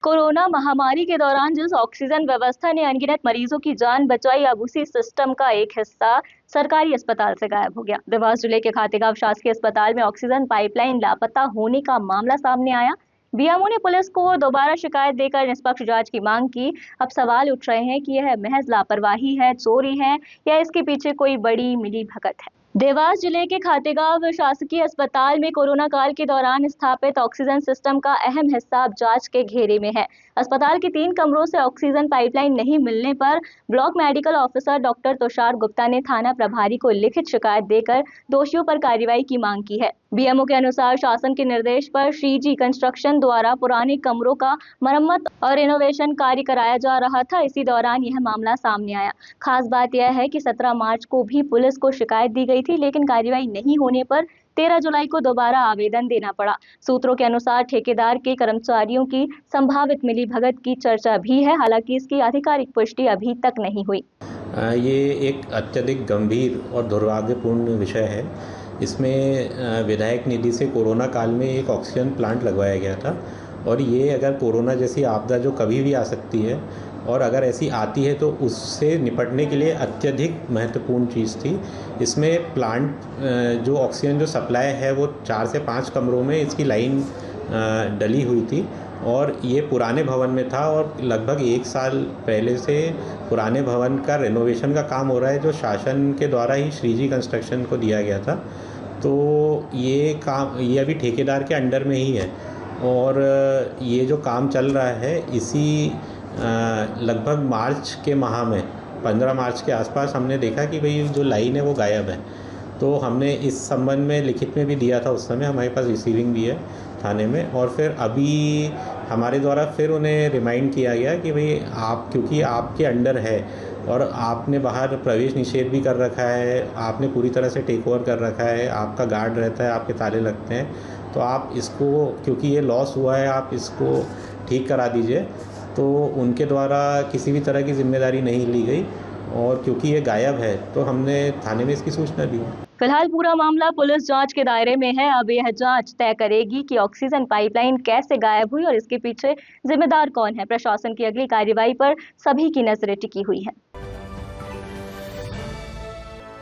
Corona महामारी के दौरान जिस ऑक्सीजन व्यवस्था ने अनगिनत मरीजों की जान बचाई, अब उसी सिस्टम का एक हिस्सा सरकारी अस्पताल से गायब हो गया। देवास जिले के खातेगांव शासकीय अस्पताल में ऑक्सीजन पाइपलाइन लापता होने का मामला सामने आया। बीएमओ ने पुलिस को दोबारा शिकायत देकर निष्पक्ष जांच की मांग की। अब सवाल उठ रहे हैं कि यह महज लापरवाही है, चोरी है या इसके पीछे कोई बड़ी मिलीभगत है। देवास जिले के खातेगांव शासकीय अस्पताल में कोरोना काल के दौरान स्थापित ऑक्सीजन सिस्टम का अहम हिस्सा अब जांच के घेरे में है। अस्पताल के 3 कमरों से ऑक्सीजन पाइपलाइन नहीं मिलने पर block medical officer doctor Tushar Gupta ने थाना प्रभारी को लिखित शिकायत देकर दोषियों पर कार्रवाई की मांग की है। बीएमओ के अनुसार शासन के निर्देश पर श्रीजी कंस्ट्रक्शन द्वारा पुराने कमरों का मरम्मत और रिनोवेशन कार्य कराया जा रहा था। इसी दौरान यह मामला सामने आया। खास बात यह है कि 17 मार्च को भी पुलिस को शिकायत दी गई थी, लेकिन कार्रवाई नहीं होने पर 13 जुलाई को दोबारा आवेदन देना पड़ा। सूत्रों के अनुसार ठेकेदार के कर्मचारियों की संभावित मिलीभगत की चर्चा भी है, हालांकि इसकी आधिकारिक पुष्टि अभी तक नहीं हुई। ये एक अत्यधिक गंभीर और दुर्भाग्यपूर्ण विषय है। इसमें विधायक निधि से कोरोना काल में एक ऑक्सीजन प्लांट लगवाया गया था और ये अगर कोरोना जैसी आपदा जो कभी भी आ सकती है और अगर ऐसी आती है तो उससे निपटने के लिए अत्यधिक महत्वपूर्ण चीज़ थी। इसमें प्लांट जो ऑक्सीजन जो सप्लाई है वो 4 से 5 कमरों में इसकी लाइन डली हुई थी और ये पुराने भवन में था और लगभग 1 साल पहले से पुराने भवन का रेनोवेशन का काम हो रहा है, जो शासन के द्वारा ही श्रीजी कंस्ट्रक्शन को दिया गया था। तो ये काम ये अभी ठेकेदार के अंडर में ही है और ये जो काम चल रहा है इसी लगभग मार्च के माह में 15 मार्च के आसपास हमने देखा कि भाई जो लाइन है वो गायब है। तो हमने इस संबंध में लिखित में भी दिया था, उस समय हमारे पास रिसीविंग भी है थाने में। और फिर अभी हमारे द्वारा फिर उन्हें रिमाइंड किया गया कि भाई आप, क्योंकि आपके अंडर है और आपने बाहर प्रवेश निषेध भी कर रखा है, आपने पूरी तरह से टेक ओवर कर रखा है, आपका गार्ड रहता है, आपके ताले लगते हैं, तो आप इसको, क्योंकि ये लॉस हुआ है, आप इसको ठीक करा दीजिए। तो उनके द्वारा किसी भी तरह की जिम्मेदारी नहीं ली गई और क्योंकि ये गायब है तो हमने थाने में इसकी सूचना दी। फिलहाल पूरा मामला पुलिस जांच के दायरे में है। अब यह जांच तय करेगी कि ऑक्सीजन पाइपलाइन कैसे गायब हुई और इसके पीछे जिम्मेदार कौन है। प्रशासन की अगली कार्रवाई पर सभी की नजरें टिकी हुई हैं।